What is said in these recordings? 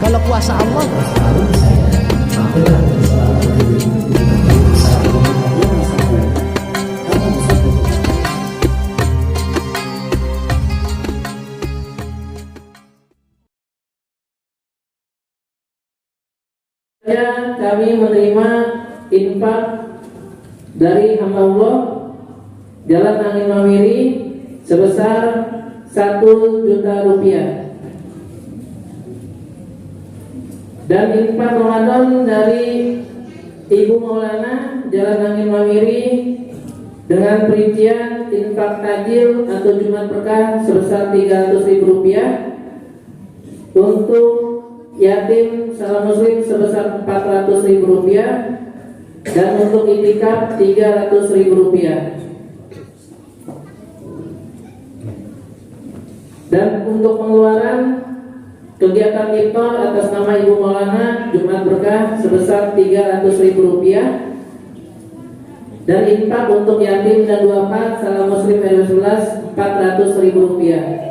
kalau kuasa Allah. Kami menerima infak dari hamba Allah Jalan Angin Mawiri sebesar 1 juta rupiah, dan infak Ramadan dari Ibu Maulana Jalan Angin Mawiri dengan perincian infak tajil atau Jumat Berkah sebesar 300.000 rupiah, untuk yatim salam muslim sebesar 400.000 rupiah, dan untuk itikaf 300.000 rupiah. Dan untuk pengeluaran kegiatan iftar atas nama Ibu Maulana Jumat Berkah sebesar 300.000 rupiah, dan infak untuk yatim dan duafa salam muslim RW11 400.000 rupiah.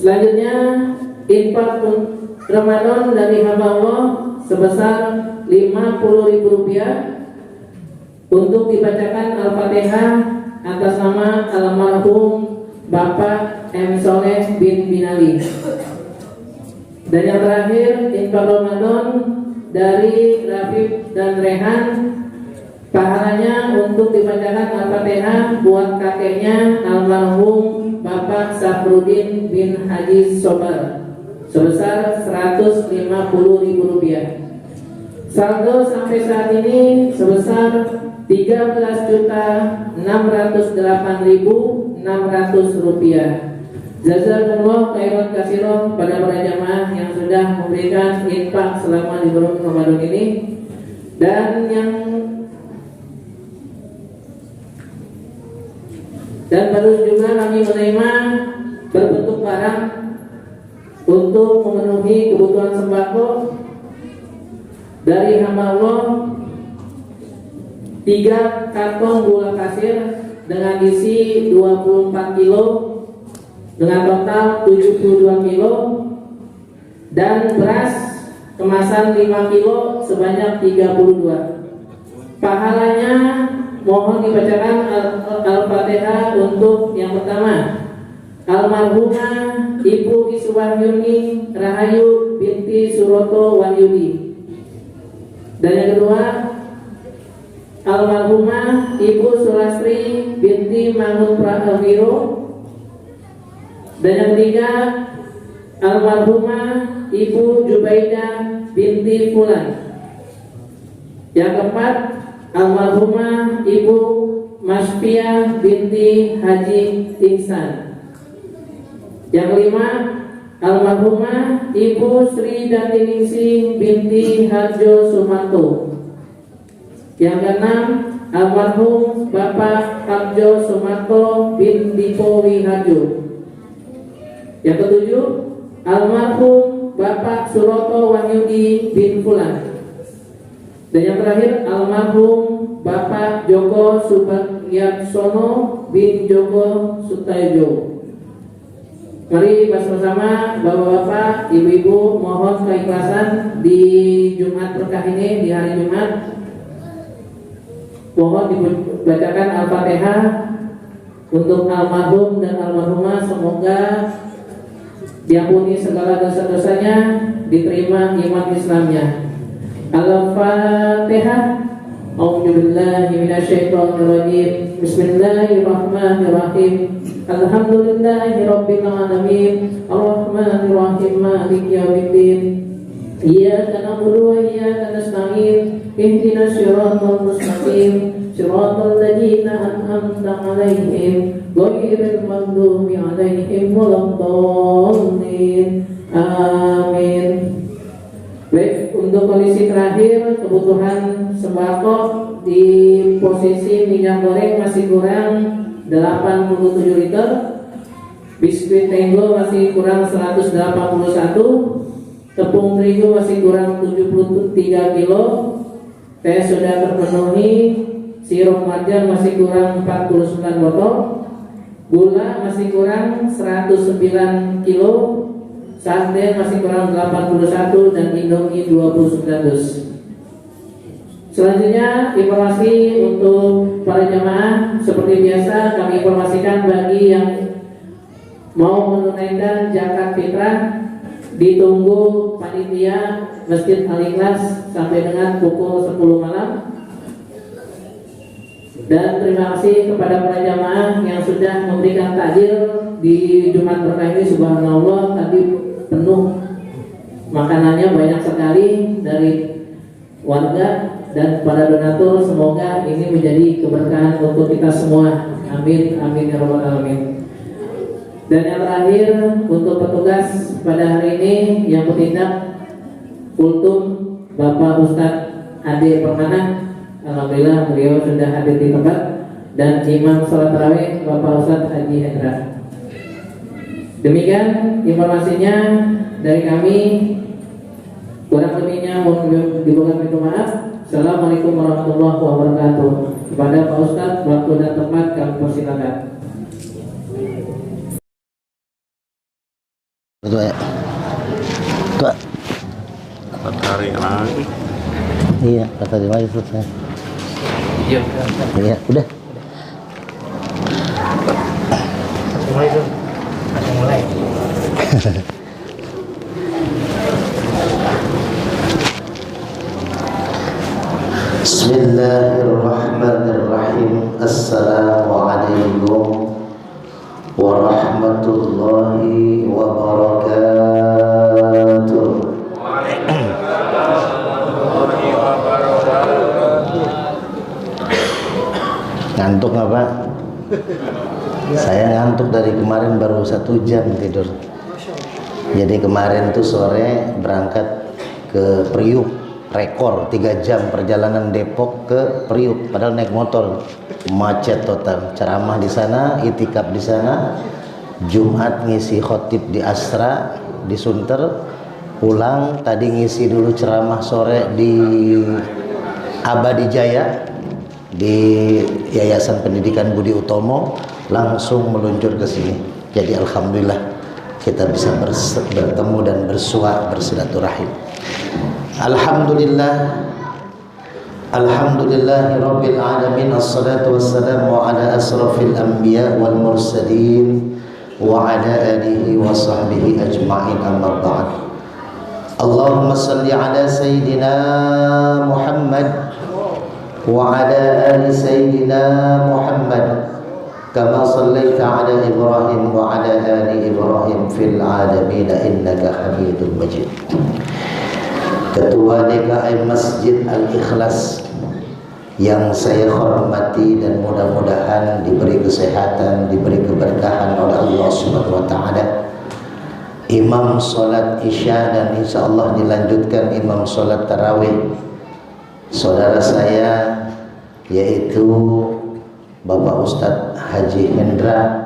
Selanjutnya infak Ramadan dari hamba Allah sebesar 50.000 rupiah untuk dibacakan Al-Fatihah atas nama almarhum Bapak M. Soleh bin Binali. Dan yang terakhir infak Ramadan dari Rafif dan Rehan, pahalanya untuk dibacakan Al-Fatihah buat kakeknya almarhum Bapak Safrudin bin Haji Sobar sebesar 150.000 rupiah. Saldo sampai saat ini sebesar 13.608.600 rupiah. Jazakumullah khairan katsiran pada para jamaah yang sudah memberikan infak selama di bulan Ramadan ini, dan baru juga kami menerima berbentuk barang untuk memenuhi kebutuhan sembako dari hamba Allah 3 karton gula pasir dengan isi 24 kilo dengan total 72 kilo, dan beras kemasan 5 kilo sebanyak 32. Pahalanya mohon dibacakan Al-Fatihah untuk yang pertama, almarhumah Ibu Iswahyuni Rahayu binti Suroto Wahyudi, dan yang kedua, almarhumah Ibu Sulastri binti Mangun Prawiro, dan yang ketiga, almarhumah Ibu Jubaidah binti Fulan. Yang keempat, almarhumah Ibu Masfiah binti Haji Ihsan. Yang kelima, almarhumah Ibu Sri Datiningsih binti Harjo Sumanto. Yang keenam, almarhum Bapak Harjo Sumanto bin Dipo Wiharjo. Yang ketujuh, almarhum Bapak Suroto Wahyudi bin Fulan. Dan yang terakhir, almarhum Bapak Joko Subagyaksono bin Joko Sutayojo. Mari bersama-sama Bapak-bapak, ibu-ibu, mohon keikhlasan di Jumat Berkah ini, di hari Jumat. Mohon dibacakan Al-Fatihah untuk almarhum dan almarhumah, semoga diampuni segala dosa-dosanya, diterima iman Islamnya. Al-Fatihah. A'udzubillahi minasyaitonirrajim. Bismillahirrahmanirrahim. Alhamdulillahirabbil alamin. Arrahmanirrahim. Maliki yaumiddin. Iyyaka na'budu wa iyyaka nasta'in. Ihdinas siratal mustaqim. Siratal ladzina an'amta 'alaihim ghairil maghdubi 'alaihim waladdallin. Amin. Baik, untuk kondisi terakhir kebutuhan sembako di posisi minyak goreng masih kurang 87 liter, biskuit Tenggo masih kurang 181, tepung terigu masih kurang 73 kilo, teh sudah terpenuhi, sirup marjan masih kurang 49 botol, Gula masih kurang 109 kilo, sarden masih kurang 81, dan Indomie 29 dus. Selanjutnya informasi untuk para jamaah. Seperti biasa kami informasikan bagi yang mau menunaikan zakat fitrah, ditunggu panitia Masjid Al-Ikhlas sampai dengan pukul 10 malam. Dan terima kasih kepada para jamaah yang sudah memberikan takjil di Jumat berkah ini. Subhanallah, tadi penuh makanannya, banyak sekali dari warga dan para donatur. Semoga ini menjadi keberkahan untuk kita semua. Amin, amin ya rabbal alamin. Dan yang terakhir untuk petugas pada hari ini yang bertindak, Kultum Bapak Ustadz Ade Permana, alhamdulillah beliau sudah hadir di tempat, dan Imam Salat Tarawih Bapak Ustadz Haji Hendra. Demikian informasinya dari kami. Kurang lebihnya mohon dibuka pintu maaf. Assalamualaikum warahmatullahi wabarakatuh. Kepada Pak Ustadz, waktu dan tempat kami persilakan. Tua. Hari lagi. Iya, kata dia lagi selesai. Iya. Iya, udah. Mulai tuh. Langsung mulai. Bismillahirrahmanirrahim. Assalamualaikum warahmatullahi wabarakatuh. Ngantuk nggak Pak? Saya ngantuk dari kemarin, baru 1 jam tidur. Jadi kemarin tuh sore berangkat ke Priuk, rekor 3 jam perjalanan Depok ke Priuk, padahal naik motor, macet total. Ceramah di sana, itikaf di sana, Jumat ngisi khotib di Asra di Sunter, pulang tadi ngisi dulu ceramah sore di Abadi Jaya di Yayasan Pendidikan Budi Utomo, langsung meluncur ke sini. Jadi alhamdulillah kita bisa bertemu dan bersilaturahim. Alhamdulillah, alhamdulillahi rabbil alamin. Assalatu wassalamu ala asrafil anbiya wal mursalin wa ala alihi wa sahbihi ajma'in, amma ba'd. Allahumma salli ala sayyidina Muhammad wa ala ali sayyidina Muhammad kama sallaita ala Ibrahim wa ala ali Ibrahim fil alamin innaka Hamidum Majid. Ketua DKM Masjid Al-Ikhlas yang saya hormati dan mudah-mudahan diberi kesehatan, diberi keberkahan oleh Allah Subhanahu wa taala. Imam salat Isya dan insyaallah dilanjutkan imam salat tarawih saudara saya, yaitu Bapak Ustadz Haji Hendra,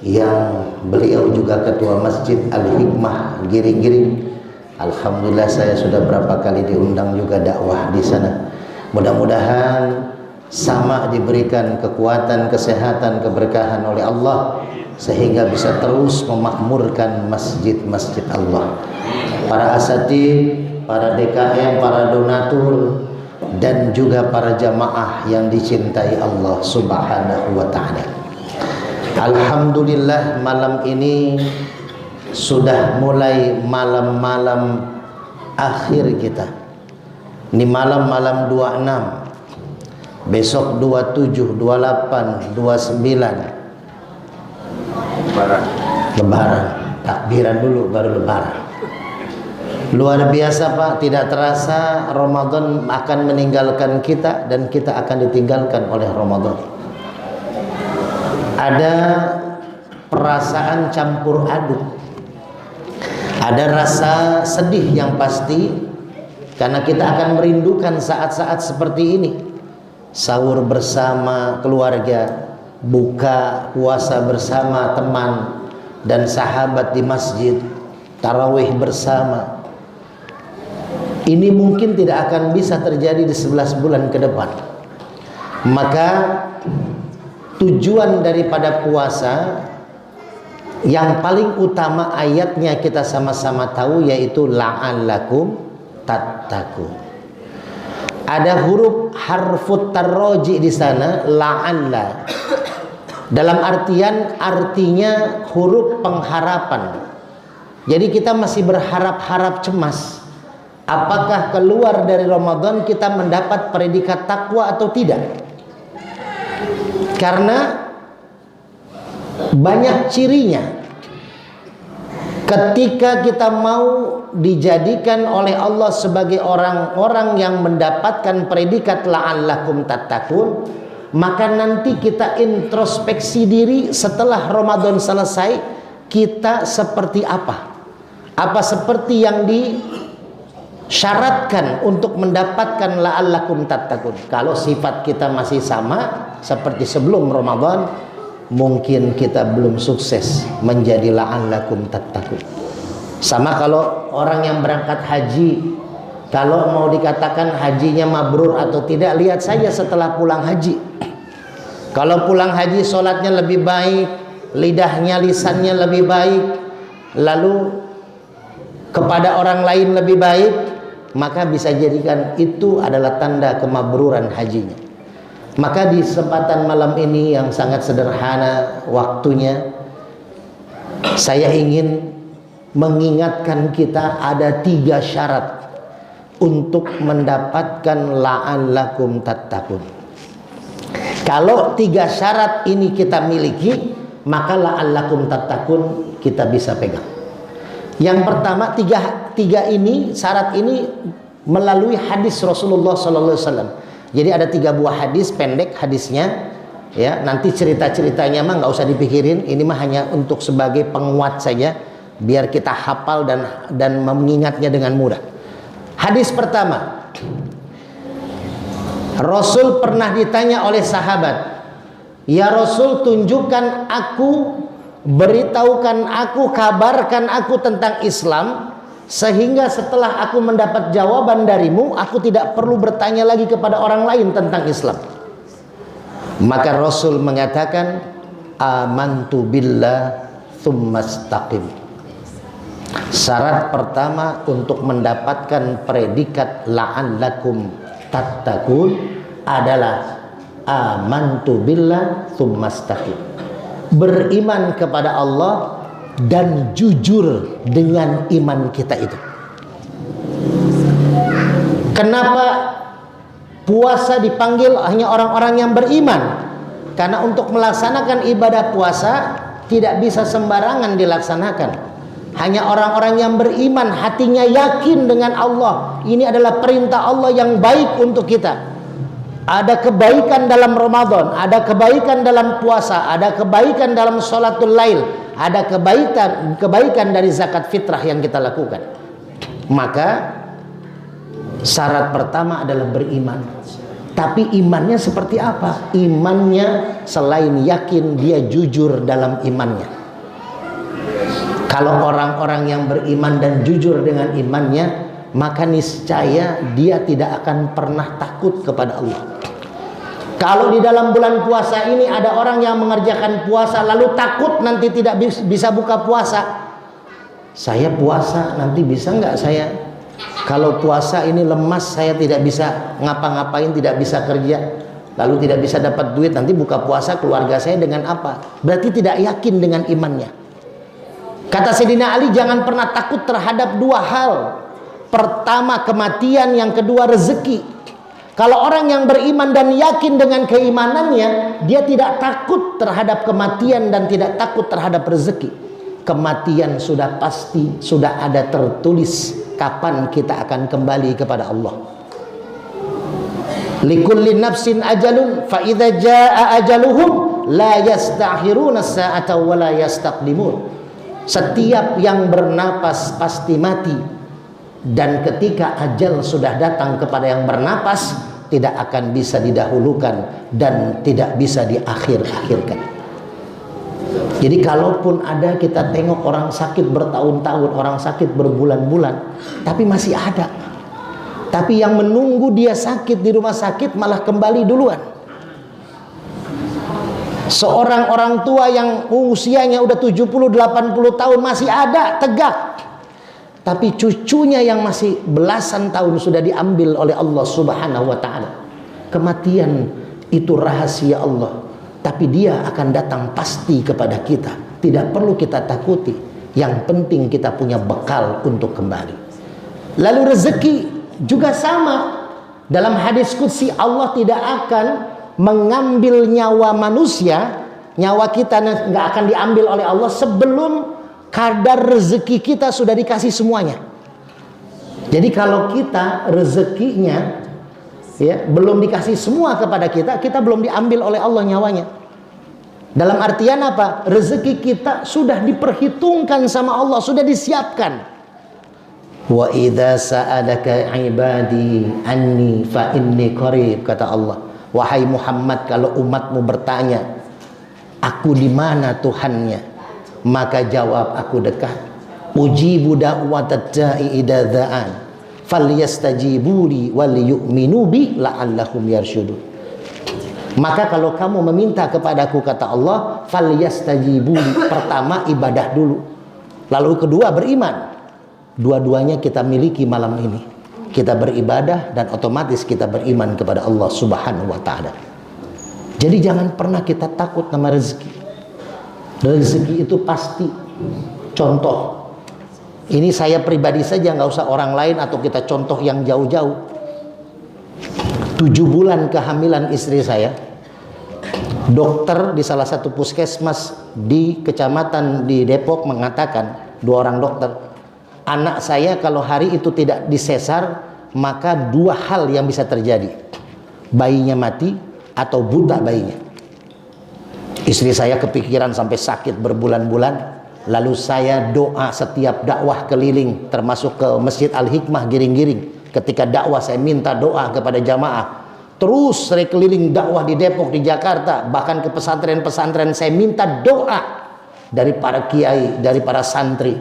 yang beliau juga ketua Masjid Al-Hikmah Giring-Giring. Alhamdulillah saya sudah berapa kali diundang juga dakwah di sana. Mudah-mudahan sama diberikan kekuatan, kesehatan, keberkahan oleh Allah sehingga bisa terus memakmurkan masjid-masjid Allah. Para asatid, para DKM, para donatur, dan juga para jamaah yang dicintai Allah Subhanahu wa taala. Alhamdulillah malam ini sudah mulai malam-malam akhir kita. Ini malam-malam 26, besok 27, 28, 29 Lebaran. Takbiran dulu baru Lebaran. Luar biasa Pak, tidak terasa Ramadan akan meninggalkan kita dan kita akan ditinggalkan oleh Ramadan. Ada perasaan campur aduk. Ada rasa sedih yang pasti karena kita akan merindukan saat-saat seperti ini. Sahur bersama keluarga, buka puasa bersama teman dan sahabat di masjid, tarawih bersama. Ini mungkin tidak akan bisa terjadi di 11 bulan ke depan. Maka tujuan daripada puasa yang paling utama ayatnya kita sama-sama tahu, yaitu la'allakum tattaqun. Ada huruf harfut tarroji di sana, la'alla. Dalam artinya huruf pengharapan. Jadi kita masih berharap-harap cemas. Apakah keluar dari Ramadan kita mendapat predikat takwa atau tidak? Karena banyak cirinya. Ketika kita mau dijadikan oleh Allah sebagai orang-orang yang mendapatkan predikat la'allakum tattaqun, maka nanti kita introspeksi diri setelah Ramadan selesai, kita seperti apa? Apa seperti yang disyaratkan untuk mendapatkan la'allakum tattaqun? Kalau sifat kita masih sama seperti sebelum Ramadan, mungkin kita belum sukses menjadi la'allakum tattaqun. Sama kalau orang yang berangkat haji, kalau mau dikatakan hajinya mabrur atau tidak, lihat saja setelah pulang haji. Kalau pulang haji sholatnya lebih baik, lidahnya, lisannya lebih baik, lalu kepada orang lain lebih baik, maka bisa jadikan itu adalah tanda kemabruran hajinya. Maka di kesempatan malam ini yang sangat sederhana waktunya, saya ingin mengingatkan kita ada 3 syarat untuk mendapatkan la'allakum tattaqun. Kalau 3 syarat ini kita miliki, maka la'allakum tattaqun kita bisa pegang. Yang pertama, tiga ini, syarat ini melalui hadis Rasulullah SAW. Jadi ada 3 buah hadis, pendek hadisnya, ya. Nanti cerita-ceritanya mah nggak usah dipikirin. Ini mah hanya untuk sebagai penguat saja, biar kita hafal dan mengingatnya dengan mudah. Hadis pertama, Rasul pernah ditanya oleh sahabat, "Ya Rasul, tunjukkan aku, beritahukan aku, kabarkan aku tentang Islam, sehingga setelah aku mendapat jawaban darimu, aku tidak perlu bertanya lagi kepada orang lain tentang Islam." Maka Rasul mengatakan, "Amantu billah tsumastaqim." Syarat pertama untuk mendapatkan predikat la'allakum tattaqun adalah amantu billah tsumastaqim. Beriman kepada Allah dan jujur dengan iman kita itu. Kenapa puasa dipanggil hanya orang-orang yang beriman? Karena untuk melaksanakan ibadah puasa tidak bisa sembarangan dilaksanakan. Hanya orang-orang yang beriman, hatinya yakin dengan Allah. Ini adalah perintah Allah yang baik untuk kita. Ada kebaikan dalam Ramadan, ada kebaikan dalam puasa, ada kebaikan dalam sholatul lail, ada kebaikan dari zakat fitrah yang kita lakukan. Maka syarat pertama adalah beriman. Tapi imannya seperti apa? Imannya selain yakin, dia jujur dalam imannya. Kalau orang-orang yang beriman dan jujur dengan imannya, maka niscaya dia tidak akan pernah takut kepada Allah. Kalau di dalam bulan puasa ini ada orang yang mengerjakan puasa lalu takut nanti tidak bisa buka puasa. Saya puasa nanti bisa nggak saya? Kalau puasa ini lemas, saya tidak bisa ngapa-ngapain, tidak bisa kerja, lalu tidak bisa dapat duit, nanti buka puasa keluarga saya dengan apa? Berarti tidak yakin dengan imannya. Kata Sayyidina Ali, jangan pernah takut terhadap 2 hal. Pertama kematian, yang kedua rezeki. Kalau orang yang beriman dan yakin dengan keimanannya, dia tidak takut terhadap kematian dan tidak takut terhadap rezeki. Kematian sudah pasti, sudah ada tertulis kapan kita akan kembali kepada Allah. Likulli nafsin ajalun fa idza jaa ajaluhum la yastakhiruna sa'ata wa la yastaqdimun. Setiap yang bernapas pasti mati, dan ketika ajal sudah datang kepada yang bernapas, tidak akan bisa didahulukan dan tidak bisa diakhir-akhirkan. Jadi kalaupun ada, kita tengok orang sakit bertahun-tahun, orang sakit berbulan-bulan, tapi masih ada. Tapi yang menunggu dia sakit di rumah sakit malah kembali duluan. Seorang orang tua yang usianya udah 70-80 tahun masih ada tegak, tapi cucunya yang masih belasan tahun sudah diambil oleh Allah Subhanahu wa ta'ala. Kematian itu rahasia Allah, tapi dia akan datang pasti kepada kita. Tidak perlu kita takuti, yang penting kita punya bekal untuk kembali. Lalu rezeki juga sama. Dalam hadis qudsi, Allah tidak akan mengambil nyawa manusia, nyawa kita nggak akan diambil oleh Allah sebelum kadar rezeki kita sudah dikasih semuanya. Jadi kalau kita rezekinya ya belum dikasih semua kepada kita, kita belum diambil oleh Allah nyawanya. Dalam artian apa? Rezeki kita sudah diperhitungkan sama Allah, sudah disiapkan. Wa idza sa'alaka ibadi anni fa inni qarib, kata Allah. Wahai Muhammad, kalau umatmu bertanya, aku di mana Tuhannya? Maka jawab, aku dekat. Ujibu da'watad da'i idza da'an falyastajibuli wal yu'minu bi la'allahum yarsyudun. Maka kalau kamu meminta kepadaku, kata Allah, falyastajibuli, pertama ibadah dulu, lalu kedua beriman. Dua-duanya kita miliki malam ini. Kita beribadah dan otomatis kita beriman kepada Allah Subhanahu wa ta'ala. Jadi jangan pernah kita takut sama rezeki. Rezeki itu pasti. Contoh, ini saya pribadi saja, nggak usah orang lain atau kita contoh yang jauh-jauh. 7 bulan kehamilan istri saya, dokter di salah satu puskesmas di kecamatan di Depok mengatakan, 2 orang dokter, anak saya kalau hari itu tidak disesar, maka 2 hal yang bisa terjadi. Bayinya mati atau buta bayinya. Istri saya kepikiran sampai sakit berbulan-bulan. Lalu saya doa setiap dakwah keliling, termasuk ke Masjid Al-Hikmah Giring-Giring. Ketika dakwah saya minta doa kepada jamaah. Terus saya keliling dakwah di Depok, di Jakarta, bahkan ke pesantren-pesantren saya minta doa dari para kiai, dari para santri.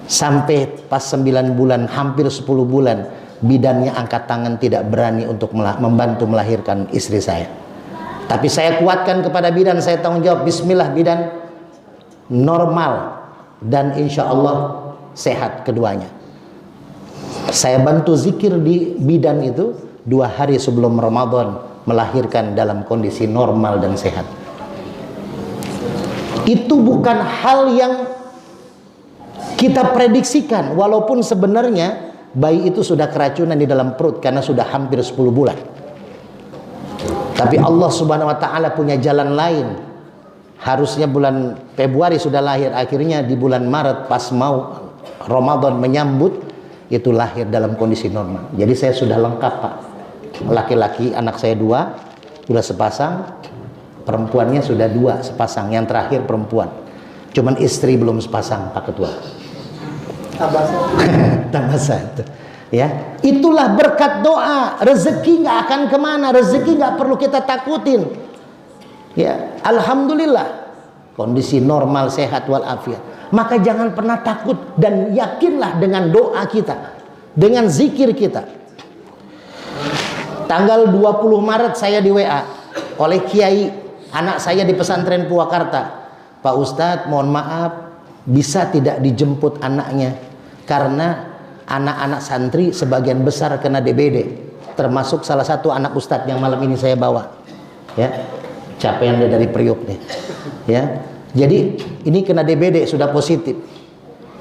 Sampai pas 9 bulan, hampir 10 bulan, bidannya angkat tangan, tidak berani untuk membantu melahirkan istri saya. Tapi saya kuatkan kepada bidan, saya tanggung jawab, bismillah bidan, normal dan insya Allah sehat keduanya. Saya bantu zikir di bidan itu 2 hari sebelum Ramadan, melahirkan dalam kondisi normal dan sehat. Itu bukan hal yang kita prediksikan, walaupun sebenarnya bayi itu sudah keracunan di dalam perut karena sudah hampir 10 bulan. Tapi Allah Subhanahu wa ta'ala punya jalan lain. Harusnya bulan Februari sudah lahir, akhirnya di bulan Maret pas mau Ramadan menyambut, itu lahir dalam kondisi normal. Jadi saya sudah lengkap, Pak. Laki-laki anak saya 2 sudah sepasang, perempuannya sudah 2 sepasang, yang terakhir perempuan. Cuman istri belum sepasang, Pak Ketua. Tambah satu. Ya, itulah berkat doa. Rezeki nggak akan kemana, rezeki nggak perlu kita takutin. Ya, alhamdulillah kondisi normal, sehat walafiat. Maka jangan pernah takut dan yakinlah dengan doa kita, dengan zikir kita. Tanggal 20 Maret saya di WA oleh kiai anak saya di pesantren Purwakarta. Pak Ustadz, mohon maaf, bisa tidak dijemput anaknya? Karena anak-anak santri sebagian besar kena DBD, termasuk salah satu anak Ustadz yang malam ini saya bawa. Ya, capaian dia dari Priok nih. Ya, jadi ini kena DBD, sudah positif.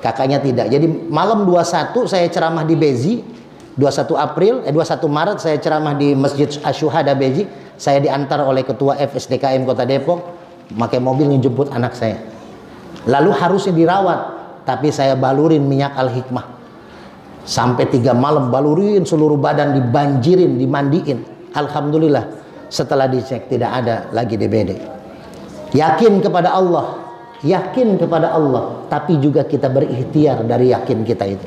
Kakaknya tidak. Jadi malam 21 saya ceramah di Bezi, 21 Maret saya ceramah di Masjid Asyuhada Bezi. Saya diantar oleh Ketua FSDKM Kota Depok, pakai mobil menjemput anak saya. Lalu harusnya dirawat, tapi saya balurin minyak Al-Hikmah. Sampai 3 malam balurin, seluruh badan dibanjirin, dimandiin. Alhamdulillah setelah dicek tidak ada lagi DBD. Yakin kepada Allah, yakin kepada Allah, tapi juga kita berikhtiar dari yakin kita itu.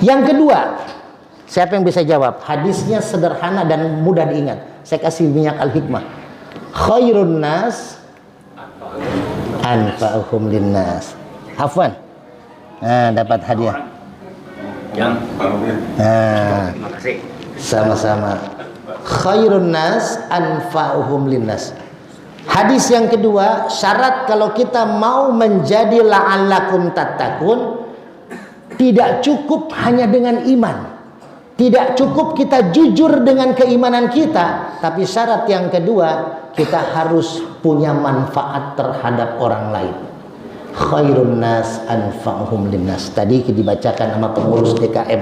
Yang kedua, siapa yang bisa jawab? Hadisnya sederhana dan mudah diingat. Saya kasih minyak Al-Hikmah. Khairun nas anfa'uhum linnas. Afwan. Nah, dapat hadiah. Terima kasih. Sama-sama. Khairun nas anfa'uhum linnas. Hadis yang kedua, syarat kalau kita mau menjadi la'allakum tattaqun, tidak cukup hanya dengan iman. Tidak cukup kita jujur dengan keimanan kita, tapi syarat yang kedua, kita harus punya manfaat terhadap orang lain. Khairun nas anfa'uhum linnas. Tadi dibacakan sama pengurus DKM,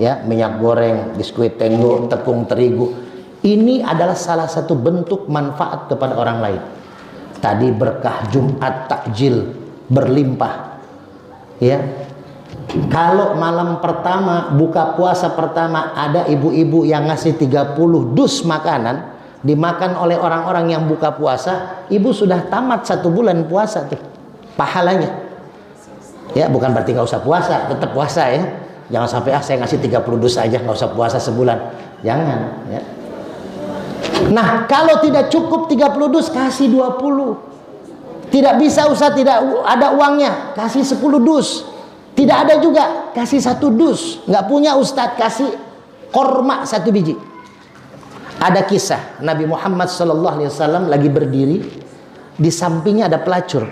ya, minyak goreng, biskuit tenggo, tepung terigu. Ini adalah salah satu bentuk manfaat kepada orang lain. Tadi berkah Jumat takjil berlimpah. Ya. Kalau malam pertama, buka puasa pertama, ada ibu-ibu yang ngasih 30 dus makanan, dimakan oleh orang-orang yang buka puasa, ibu sudah tamat 1 bulan puasa tuh pahalanya. Ya, bukan berarti nggak usah puasa, tetap puasa ya. Jangan sampai saya ngasih 30 dus aja, nggak usah puasa sebulan. Jangan ya. Nah, kalau tidak cukup 30 dus, kasih 20. Tidak bisa Ustaz, tidak ada uangnya, kasih 10 dus. Tidak ada juga, kasih 1 dus. Nggak punya Ustaz, kasih korma 1 biji. Ada kisah Nabi Muhammad SAW lagi berdiri, di sampingnya ada pelacur.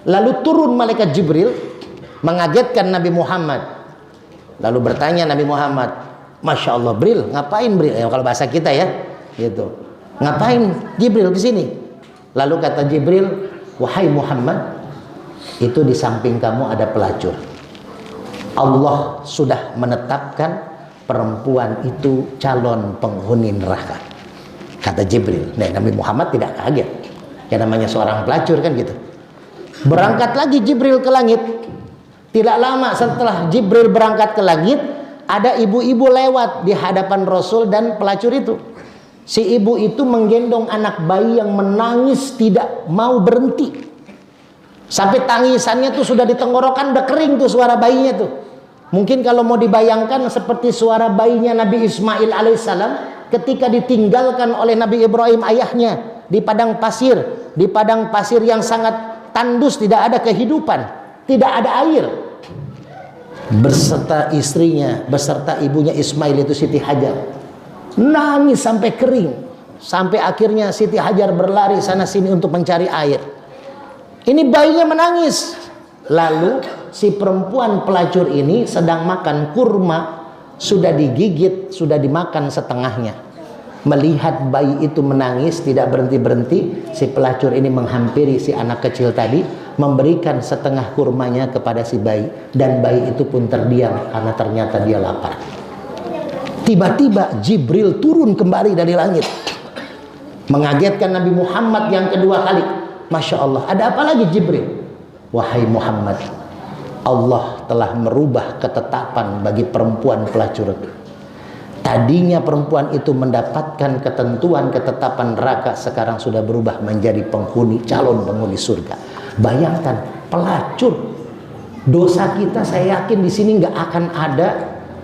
Lalu turun malaikat Jibril mengagetkan Nabi Muhammad. Lalu bertanya Nabi Muhammad, Masya Allah, Bril, ngapain Bril? Ya, kalau bahasa kita ya, gitu. Ngapain Jibril di sini? Lalu kata Jibril, wahai Muhammad, itu di samping kamu ada pelacur. Allah sudah menetapkan perempuan itu calon penghuni neraka. Kata Jibril. Nah, Nabi Muhammad tidak kaget. Ya, namanya seorang pelacur kan gitu. Berangkat lagi Jibril ke langit. Tidak lama setelah Jibril berangkat ke langit, ada ibu-ibu lewat di hadapan Rasul dan pelacur itu. Si ibu itu menggendong anak bayi yang menangis tidak mau berhenti. Sampai tangisannya tuh sudah di tenggorokan, udah kering tuh suara bayinya tuh. Mungkin kalau mau dibayangkan seperti suara bayinya Nabi Ismail alaihissalam ketika ditinggalkan oleh Nabi Ibrahim ayahnya di padang pasir yang sangat tandus, tidak ada kehidupan, tidak ada air. Beserta istrinya, beserta ibunya Ismail itu Siti Hajar, nangis sampai kering, sampai akhirnya Siti Hajar berlari sana sini untuk mencari air. Ini bayinya menangis. Lalu si perempuan pelacur ini sedang makan kurma, sudah digigit, sudah dimakan setengahnya. Melihat bayi itu menangis tidak berhenti-berhenti, si pelacur ini menghampiri si anak kecil tadi, memberikan setengah kurmanya kepada si bayi, dan bayi itu pun terdiam karena ternyata dia lapar. Tiba-tiba Jibril turun kembali dari langit, mengagetkan Nabi Muhammad yang kedua kali. Masya Allah, ada apa lagi Jibril? Wahai Muhammad, Allah telah merubah ketetapan bagi perempuan pelacur itu. Tadinya perempuan itu mendapatkan ketentuan ketetapan neraka, sekarang sudah berubah menjadi calon penghuni surga. Bayangkan, pelacur. Dosa kita saya yakin di sini nggak akan ada,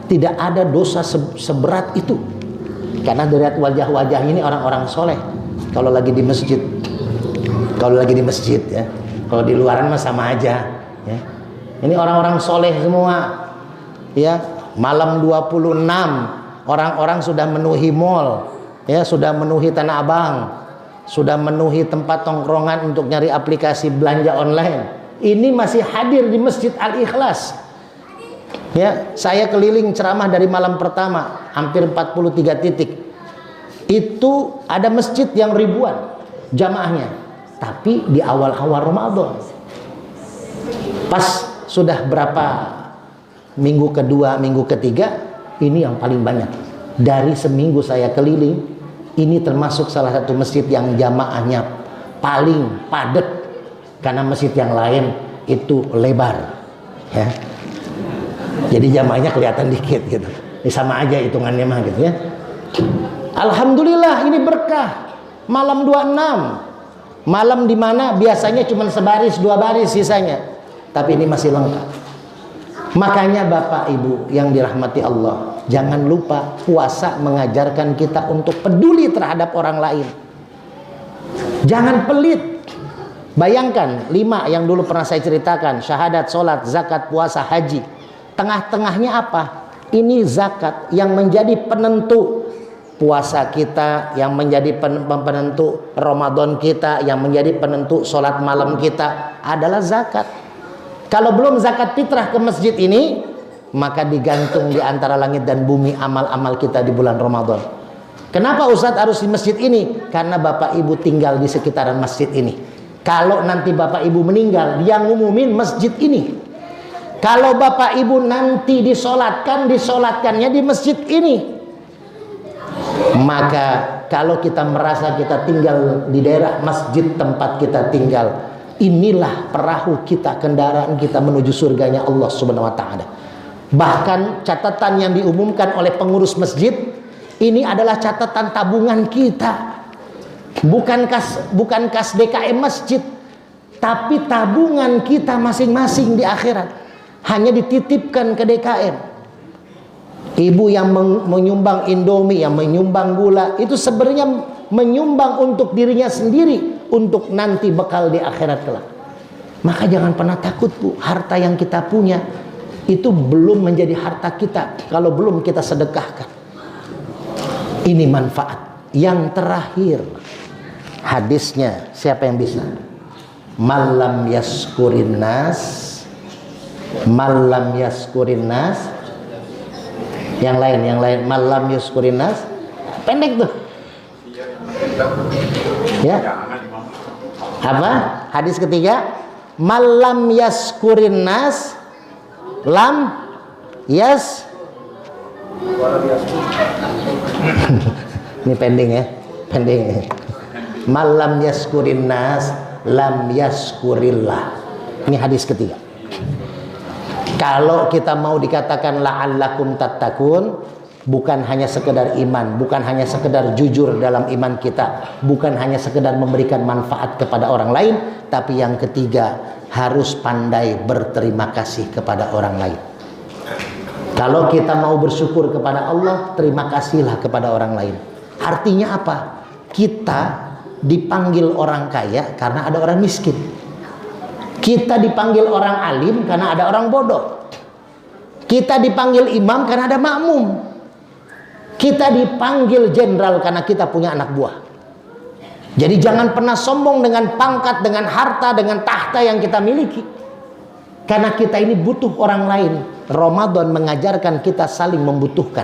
tidak ada dosa seberat itu. Karena dari wajah-wajah ini orang-orang soleh. Kalau lagi di masjid, ya. Kalau di luaran mah sama aja, ya. Ini orang-orang soleh semua, ya. Malam 26 orang-orang sudah menuhi mall, ya, sudah menuhi Tanah Abang, sudah menuhi tempat tongkrongan untuk nyari aplikasi belanja online. Ini masih hadir di Masjid Al-Ikhlas. Ya, saya keliling ceramah dari malam pertama, hampir 43 titik. Itu ada masjid yang ribuan jamaahnya. Tapi di awal-awal Ramadan, pas sudah berapa minggu kedua, minggu ketiga, ini yang paling banyak. Dari seminggu saya keliling, ini termasuk salah satu masjid yang jamaahnya paling padat, karena masjid yang lain itu lebar, ya. Jadi jamaahnya kelihatan dikit gitu. Ini sama aja hitungannya mah gitu ya. Alhamdulillah ini berkah. Malam 26. Malam dimana biasanya cuma sebaris, 2 baris sisanya. Tapi ini masih lengkap. Makanya Bapak Ibu yang dirahmati Allah, jangan lupa puasa mengajarkan kita untuk peduli terhadap orang lain. Jangan pelit. Bayangkan 5 yang dulu pernah saya ceritakan, syahadat, sholat, zakat, puasa, haji. Tengah-tengahnya apa? Ini zakat yang menjadi penentu puasa kita, yang menjadi penentu Ramadan kita, yang menjadi penentu sholat malam kita adalah zakat. Kalau belum zakat fitrah ke masjid ini, maka digantung di antara langit dan bumi amal-amal kita di bulan Ramadan. Kenapa Ustadz harus di masjid ini? Karena Bapak Ibu tinggal di sekitaran masjid ini. Kalau nanti Bapak Ibu meninggal, dia ngumumin masjid ini. Kalau Bapak Ibu nanti disolatkannya di masjid ini. Maka kalau kita merasa kita tinggal di daerah masjid tempat kita tinggal, inilah perahu kita, kendaraan kita menuju surganya Allah Subhanahu wa taala. Bahkan catatan yang diumumkan oleh pengurus masjid ini adalah catatan tabungan kita. Bukan kas DKM masjid, tapi tabungan kita masing-masing di akhirat. Hanya dititipkan ke DKM. Ibu yang menyumbang Indomie, yang menyumbang gula, itu sebenarnya menyumbang untuk dirinya sendiri, untuk nanti bekal di akhirat kelak. Maka jangan pernah takut, Bu. Harta yang kita punya itu belum menjadi harta kita kalau belum kita sedekahkan. Ini manfaat. Yang terakhir, hadisnya siapa yang bisa? Malam yaskurin nas, malam yaskurin nas. Yang lain malam yaskurin nas. Pendek tuh. Ya. Apa? Hadis ketiga, malam yaskurin nas, lam yas. Ini pending ya, pending. Malam yaskurin nas, lam yaskurillah. Ini hadis ketiga. Kalau kita mau dikatakan la'allakum tattaqun, bukan hanya sekedar iman, bukan hanya sekedar jujur dalam iman kita, bukan hanya sekedar memberikan manfaat kepada orang lain, tapi yang ketiga harus pandai berterima kasih kepada orang lain. Kalau kita mau bersyukur kepada Allah, terima kasihlah kepada orang lain. Artinya apa? Kita dipanggil orang kaya karena ada orang miskin. Kita dipanggil orang alim karena ada orang bodoh. Kita dipanggil imam karena ada makmum. Kita dipanggil jenderal karena kita punya anak buah. Jadi jangan pernah sombong dengan pangkat, dengan harta, dengan tahta yang kita miliki. Karena kita ini butuh orang lain. Ramadan mengajarkan kita saling membutuhkan.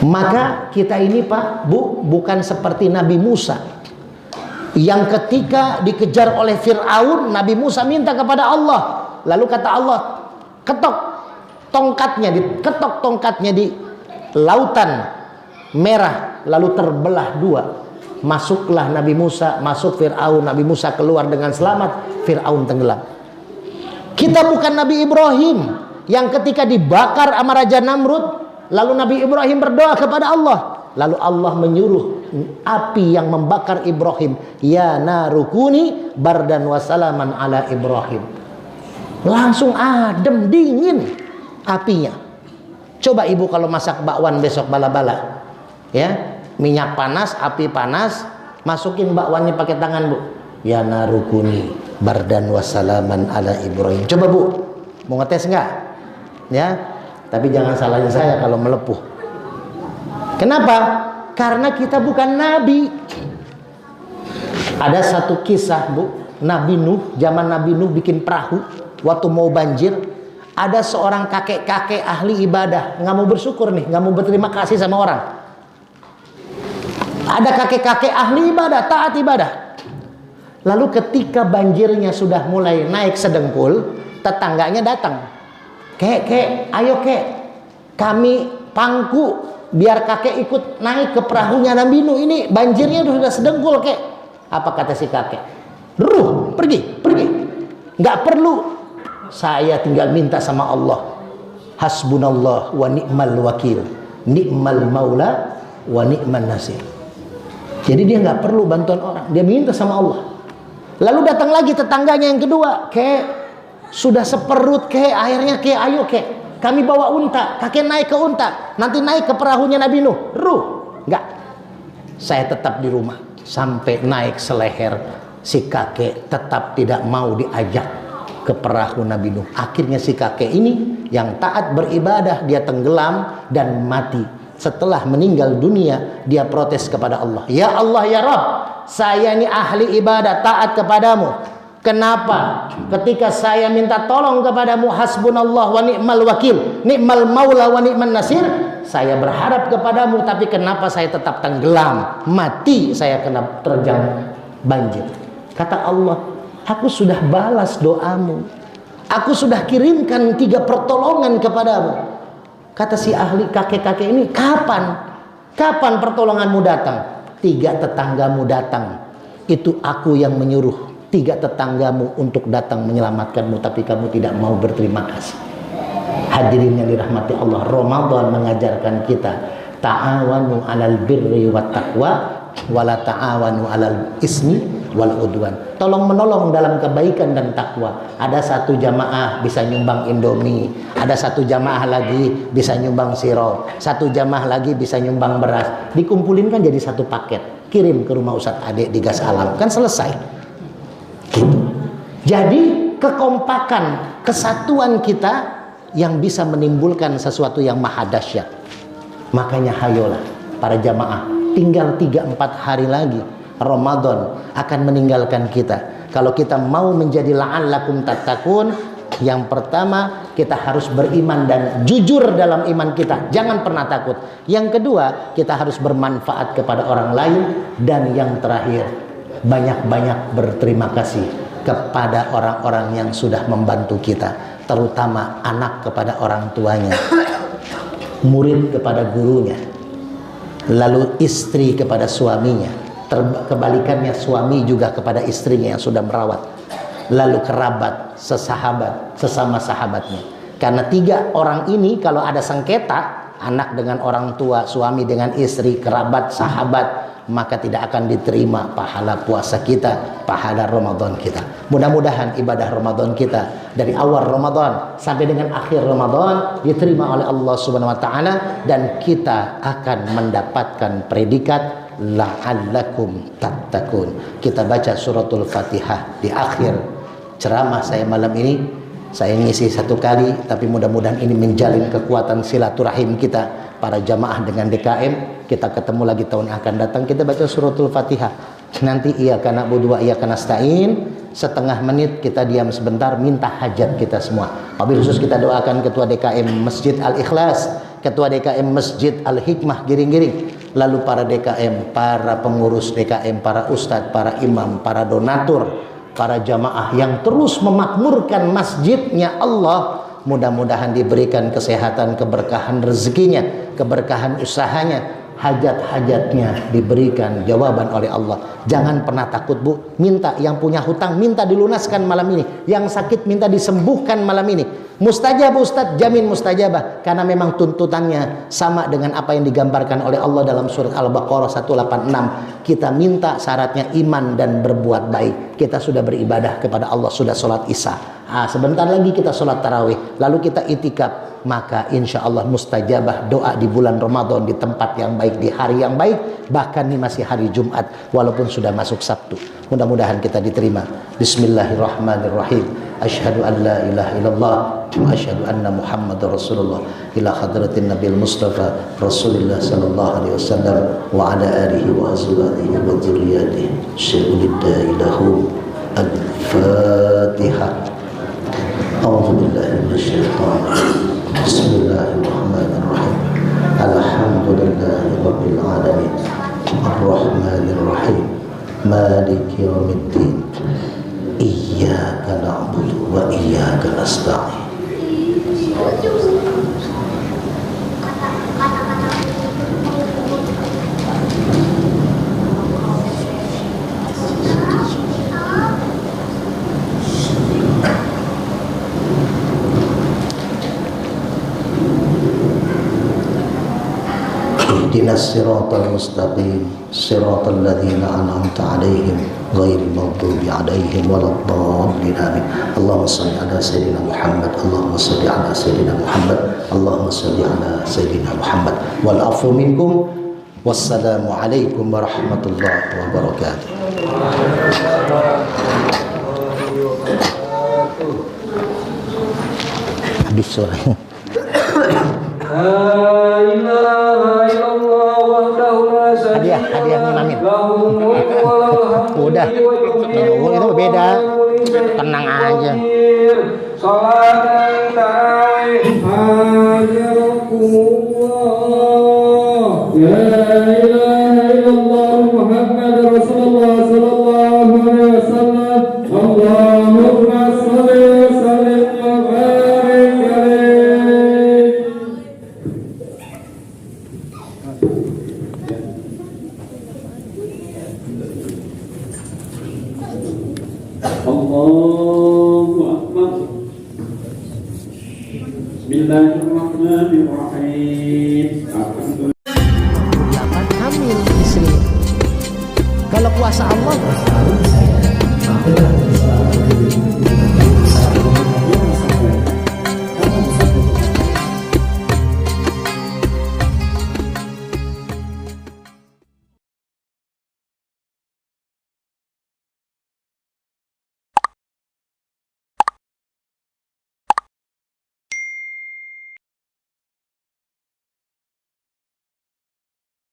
Maka kita ini Pak, Bu, bukan seperti Nabi Musa yang ketika dikejar oleh Fir'aun, Nabi Musa minta kepada Allah. Lalu kata Allah, ketok tongkatnya di lautan merah, lalu terbelah dua. Masuklah Nabi Musa, masuk Fir'aun. Nabi Musa keluar dengan selamat, Fir'aun tenggelam. Kita bukan Nabi Ibrahim yang ketika dibakar sama Raja Namrud, lalu Nabi Ibrahim berdoa kepada Allah. Lalu Allah menyuruh api yang membakar Ibrahim, ya narukuni bardan wasalaman ala Ibrahim. Langsung adem, dingin apinya. Coba ibu kalau masak bakwan besok bala-bala, ya, minyak panas, api panas, masukin bakwannya pakai tangan, Bu. Ya narukuni bardan wasalaman ala Ibrahim. Coba Bu, mau ngetes nggak? Ya, tapi jangan salahin saya kalau melepuh. Kenapa? Karena kita bukan nabi. Ada satu kisah, Bu, Nabi Nuh, zaman Nabi Nuh bikin perahu waktu mau banjir. Ada seorang kakek-kakek ahli ibadah, nggak mau bersyukur nih, nggak mau berterima kasih sama orang. Ada kakek-kakek ahli ibadah, taat ibadah. Lalu ketika banjirnya sudah mulai naik sedengkul, tetangganya datang. Kek, ayo kek, kami pangku biar kakek ikut naik ke perahunya Nabi Nuh. Ini banjirnya sudah sedengkul kek. Apa kata si kakek? Ruh, pergi. Nggak perlu. Saya tinggal minta sama Allah. Hasbunallah wa ni'mal wakil. Ni'mal maula wa ni'man nasir. Jadi dia nggak perlu bantuan orang. Dia minta sama Allah. Lalu datang lagi tetangganya yang kedua. Kek, sudah seperut kek, airnya kek, ayo kek. Kami bawa unta, kakek naik ke unta, nanti naik ke perahunya Nabi Nuh. Ruh, enggak. Saya tetap di rumah sampai naik seleher. Si kakek tetap tidak mau diajak ke perahu Nabi Nuh. Akhirnya si kakek ini yang taat beribadah, dia tenggelam dan mati setelah meninggal dunia dia protes kepada Allah, ya Allah ya Rabb, saya ini ahli ibadah taat kepadamu, kenapa ketika saya minta tolong kepadamu hasbunallah wa ni'mal wakil, ni'mal maula wa ni'man nasir, saya berharap kepadamu, tapi kenapa saya tetap tenggelam, mati saya kena terjang banjir. Kata Allah, aku sudah balas doamu, aku sudah kirimkan 3 pertolongan kepadamu. Kata si ahli kakek-kakek ini, kapan pertolonganmu datang? 3 tetanggamu datang, itu aku yang menyuruh 3 tetanggamu untuk datang menyelamatkanmu, tapi kamu tidak mau berterima kasih. Hadirin yang dirahmati Allah, Ramadan mengajarkan kita ta'awanu 'alal birri wat taqwa wala ta'awanu 'alal ismi wal udwan. Tolong menolong dalam kebaikan dan takwa. Ada 1 jamaah bisa nyumbang Indomie, ada 1 jamaah lagi bisa nyumbang sirup, 1 jamaah lagi bisa nyumbang beras. Dikumpulin kan jadi 1 paket, kirim ke rumah Ustadz Ade di Gas Alam, kan selesai. Gitu. Jadi kekompakan, kesatuan kita yang bisa menimbulkan sesuatu yang maha dahsyat. Makanya hayolah para jamaah, tinggal 3-4 hari lagi Ramadan akan meninggalkan kita. Kalau kita mau menjadi la'allakum tattaqun, yang pertama kita harus beriman dan jujur dalam iman kita, jangan pernah takut. Yang kedua, kita harus bermanfaat kepada orang lain. Dan yang terakhir, banyak-banyak berterima kasih kepada orang-orang yang sudah membantu kita, terutama anak kepada orang tuanya, murid kepada gurunya, lalu istri kepada suaminya, kebalikannya suami juga kepada istrinya yang sudah merawat, lalu kerabat, sesahabat, sesama sahabatnya. Karena 3 orang ini kalau ada sengketa, anak dengan orang tua, suami dengan istri, kerabat, sahabat, maka tidak akan diterima pahala puasa kita, pahala Ramadan kita. Mudah-mudahan ibadah Ramadan kita dari awal Ramadan sampai dengan akhir Ramadan diterima oleh Allah Subhanahu wa taala, dan kita akan mendapatkan predikat la'allakum tattaqun. Kita baca suratul Fatihah di akhir ceramah saya malam ini. Saya ngisi 1 kali, tapi mudah-mudahan ini menjalin kekuatan silaturahim kita para jamaah dengan DKM. Kita ketemu lagi tahun yang akan datang, kita baca suratul Fatihah. Nanti iyyaka na'budu wa iyyaka nasta'in, setengah menit kita diam sebentar, minta hajat kita semua. Wabil khusus kita doakan ketua DKM Masjid Al-Ikhlas, ketua DKM Masjid Al-Hikmah Giring-Giring, lalu para DKM, para pengurus DKM, para ustadz, para imam, para donatur, para jamaah yang terus memakmurkan masjidnya Allah. Mudah-mudahan diberikan kesehatan, keberkahan rezekinya, keberkahan usahanya, hajat-hajatnya diberikan jawaban oleh Allah. Jangan pernah takut, Bu. Minta, yang punya hutang minta dilunaskan malam ini, yang sakit minta disembuhkan malam ini. Mustajab Ustaz, jamin mustajabah, karena memang tuntutannya sama dengan apa yang digambarkan oleh Allah dalam surat Al-Baqarah 186. Kita minta syaratnya iman dan berbuat baik. Kita sudah beribadah kepada Allah, sudah sholat isya. Sebentar lagi kita sholat tarawih, lalu kita itikaf, maka insya Allah mustajabah doa di bulan Ramadan, di tempat yang baik, di hari yang baik. Bahkan ini masih hari Jumat walaupun sudah masuk Sabtu. Mudah-mudahan kita diterima. Bismillahirrahmanirrahim. Asyhadu an la ilaha illallah wa asyhadu anna Muhammadar Rasulullah ila hadratin Nabil Mustafa Rasulullah sallallahu alaihi wasallam wa ala alihi wa azwajihi wa dzurriyyatihi syuhada ilahu al-Fatihah. A'udzu billahi minasyaitonir rajim. Bismillahirrahmanirrahim. Alhamdulillahi rabbil alamin. Ar-Rahmanir Rahim. Maliki yaumiddin. Iyyaka na'budu wa iyyaka nasta'in. Ihdinas siratal mustaqim, siratal ladzina an'amta 'alaihim ghairil maghdubi 'alaihim waladdallin. Amin. Allahumma shalli ala sayyidina Muhammad, Allahumma shalli ala sayyidina Muhammad, Allahumma shalli ala sayyidina Muhammad. Wal afu minkum. Wassalamu alaikum warahmatullahi wabarakatuh. Habis sore. La ilaha dia ngimamin. Udah, itu beda. Tenang aja. Salat tarawih hadirukumullah. La ilaha illallah Muhammad Rasulullah sallallahu alaihi wasallam. Allahumma shalli wa sallim wa barik alaihi. Allahu Akbar. Bismillahirrahmanirrahim.